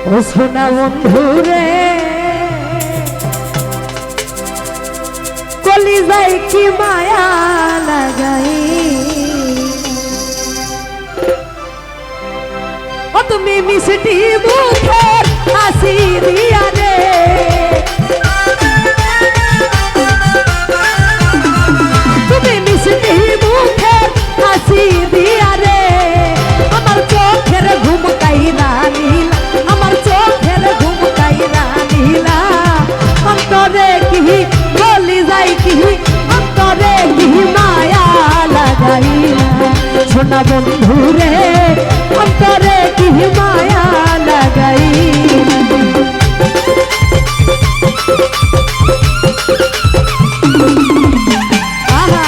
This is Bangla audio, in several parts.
ও সোনা বন্ধু রে কলিজায় কি মায়া লাগাই ও তুমি মিষ্টি মুখের হাসি দিয়া রে তুমি মিষ্টি মুখের হাসি দিয়া রে আমার চোখের ঘুম কাইরা নীলা আমার চোখের ঘুম কাইরা নীলা অন্তরে কি বলি যাই কি অন্তরে কি মায়া লাগাইলা সোনা বন্ধু রে অন্তরে কি মায়া লাগাইলা আহা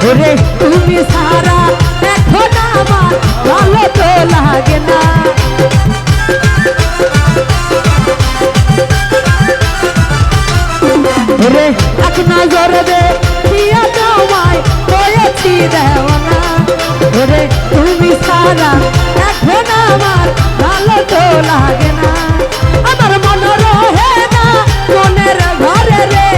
ওরে তুমি সারা এখন আমার ভালো তো লাগে না ওরে এক নজর দে দিয়া তোমায় হয়েছি দেওয়ানা ওরে তুমি সারা এখন আমার ভালো তো লাগে না আমার মন রহে না মনের ঘরে রে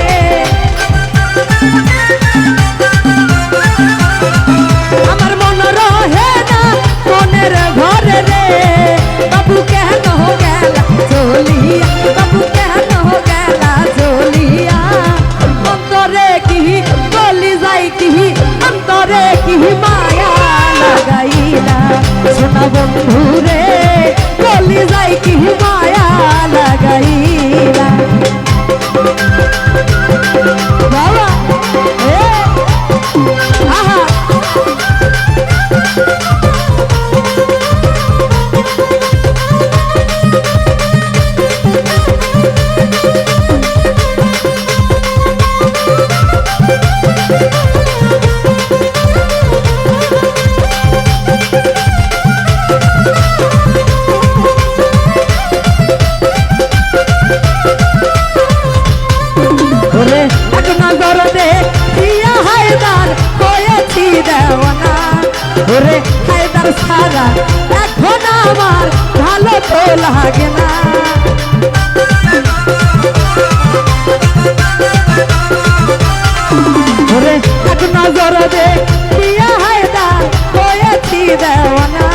আমার মন রহে না মনের ঘরে রে বাবু কেন গেলা চলিয়া বাবু কেন গেলা চলিয়া অন্তরে কি বলি যাই কি অন্তরে কি মায়া লাগাইলা সোনা বন্ধু রে বলি যাই কি মায়া লাগাইলা বাবা আহা ওরে হায়দার সারা এখন আমার ভালো তো লাগে না ওরে এক নজর দে দিয়া হায়দার হয়েছি দেওয়ানা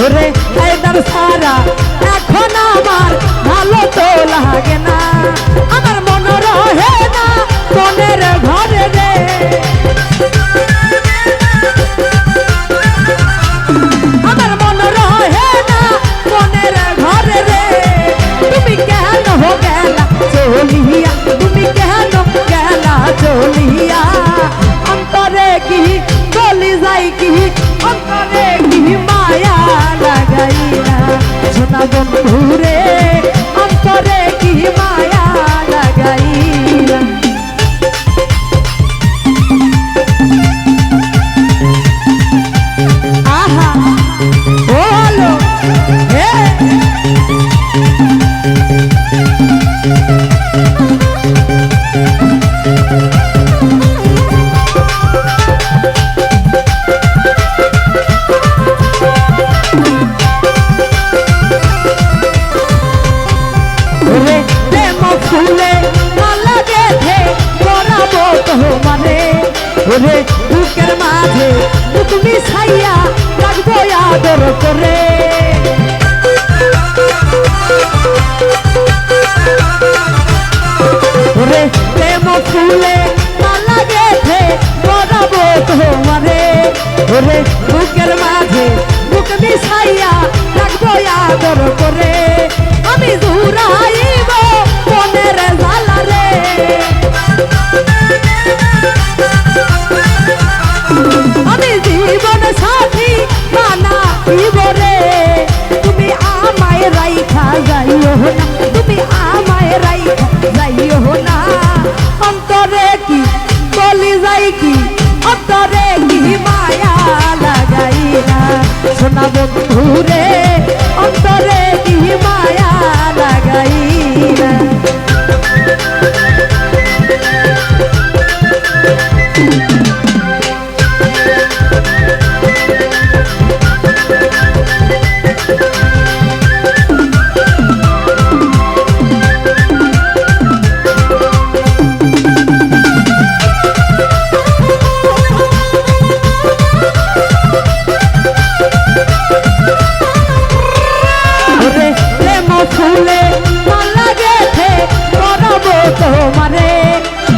ওরে হায়দার সারা এখন আমার ভালো তো লাগে না আমার মন রহে না মনের ঘরে রে আমার মন রহে না মনের ঘরে রে তুমি কেন গেলা চলিয়া তুমি কেন গেলা চলিয়া অন্তরে কি বলি যাই কি অন্তরে কি মায়া লাগাইলা সোনা বন্ধু রে অন্তরে কি মায়া লাগাইলা আহা বলো হে ওরে প্রেম ফুলে মালা গেথে পরাবো তোমারে ওরে বুকের মাঝে তুমি ছাইয়া রাখবো আদর করে ওরে প্রেম ফুলে মালা গেথে পরাবো তোমারে ওরে বুকের মাঝে বুক মিশাইয়া রাখবো আদর করে আমি জুড়াইব মনের জ্বালা রে আমি জীবন সাথী বানাইব রে রাইখা যাইও না, তুমি আমায় রাইখা যাইও না। অন্তরে কি বলি যাই কি, অন্তরে কি মায়া লাগাই না, সোনা বন্ধু রে অন্তরে কি মায়া লাগাই না। ফুলে মালা গেথে করব তোমারে,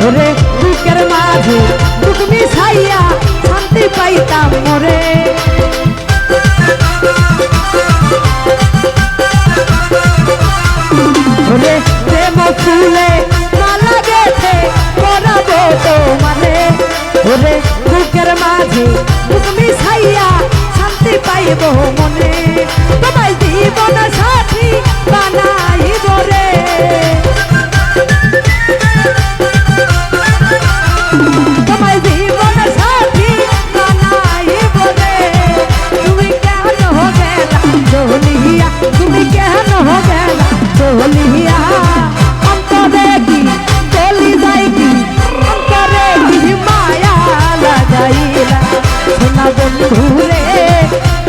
ওরে বুকের মাঝে বুক মিশাইয়া শান্তি পাইতাম মোরে। ওরে প্রেম ফুলে মালা গেথে করব তোমারে, ওরে বুকের মাঝে বুক মিশাইয়া শান্তি পাইব মনে। তোমায় জীবন সাথী বানাইব রে, তোমায় জীবন সাথী বানাইব রে। তুমি কেন গেলা চলিয়া, তুমি কেন গেলা চলিয়া, অন্তরে কি চলি যাই কি, অন্তরে কি মায়া লাগাইলা, সোনা বন্ধু রে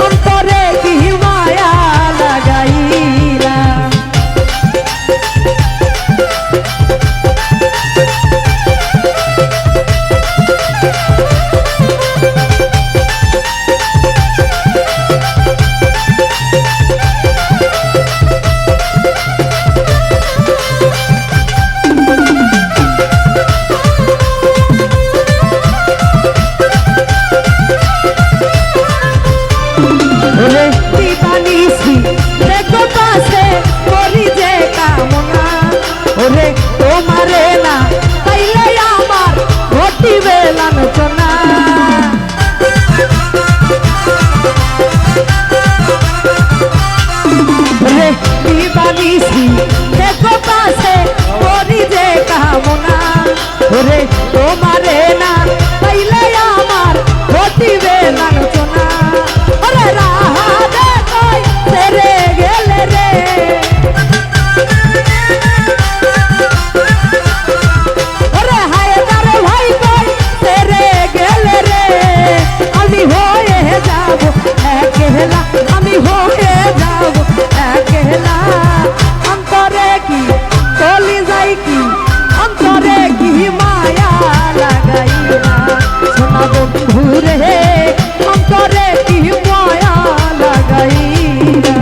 অন্তরে কি মায়া লাগাইলা। ওরে তোমারে না পাইলে আমার ঘটিবে লাঞ্ছনা, রে দিবানিসি দেখো পাশে করি যে কামনা, ওরে তোমারে না পাইলে আমার ঘটিবে লাঞ্ছনা। ওরে রাহা দেখই তেরে গেলে রে, আমি হয়ে যাব একলা, আমি হয়ে যাব একলা। অন্তরে কি চলি যাই কি, অন্তরে কি মায়া লাগাই না, সোনা বন্ধু রে অন্তরে কি মায়া লাগাই না।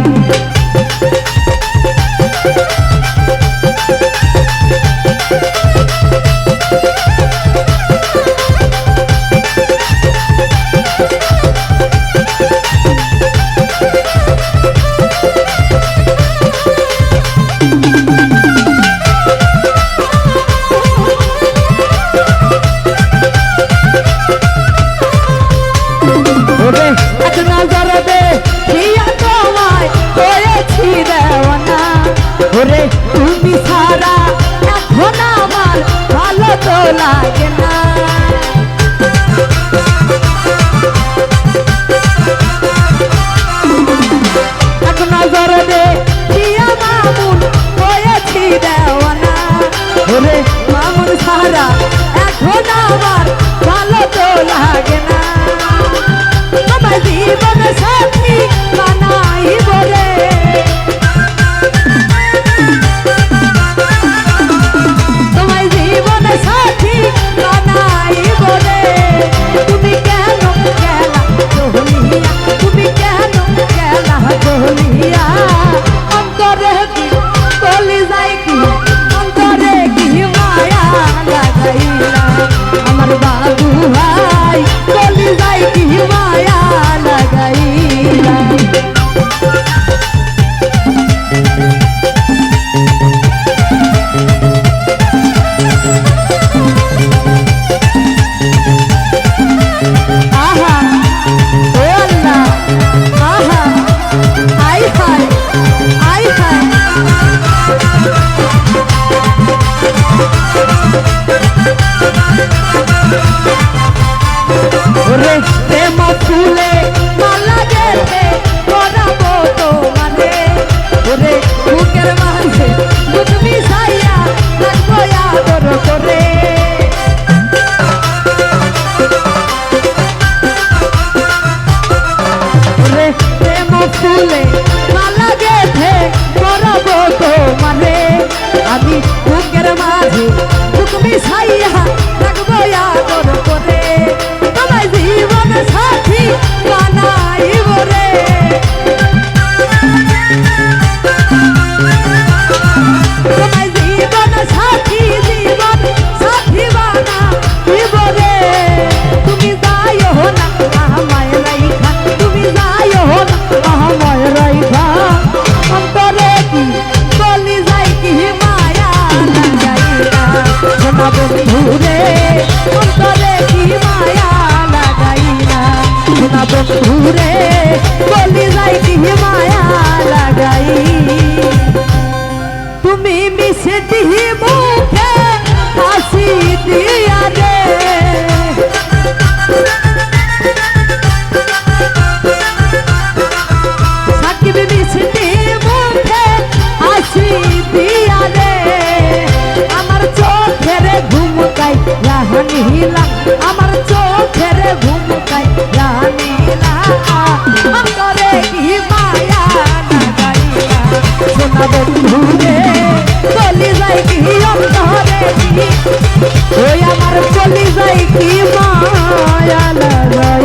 এক নজর দেখিয়া তোমায় হয়েছি দেওয়ানা, ওরে তুমি সারা এখন আমার ভালো তো লাগে না। এক নজর দেখিয়া মামুন হয়েছি দেওয়ানা, ওরে মামুন সারা এখন আমার ভালো তো লাগে না। তোমায় জীবন সাথী বানাইব রে, তোমায় জীবন সাথী বানাইব রে। তুমি কেন গেলা চলিয়া, তুমি কেন গেলা চলিয়া, অন্তরে কি চলি যাই কি, অন্তরে কি মায়া লাগাইলা, আমার বাবু ভাই চলি যাই কি মায়া লাগাইলা। আহা ও আল্লাহ, আহা আই হায় আই হায়। ওরে বুকের মাঝে বুক মিশাইয়া রাখবো আদর করে ওরে প্রেম ফুলে মালা গেথে করবো তোমারে আমি বুকের মাঝে বুক মিশাইয়া রাখবো আদর করে তোমায় জীবন সাথী বানাইব রে তোমায় জীবন সাথী বানাইব রে তুমি যাইও না আমায় রাইখা তুমি যাইও না আমায় রাইখা অন্তরে কি বলি যাই কি মায়া লাগাইয়া সোনা বন্ধুরে অন্তরে কি মায়া লাগাইয়া সোনা বন্ধুরে বলি যাই কি মায়া লাগাই তুমি মিষ্টি মুখে হাসি দিয়া রে সাকিব মিষ্টি মুখে হাসি দিয়া রে আমার চোখের ঘুমকাই রাহানিলা আমার চোখের ঘুমকাই রাহানিলা অন্তরে কি মায়া লাগাইলা সোনা বন্ধুরে চলি যাই কি অন্তরে কি ওই আমার চলি যাই কি মায়া লাগাই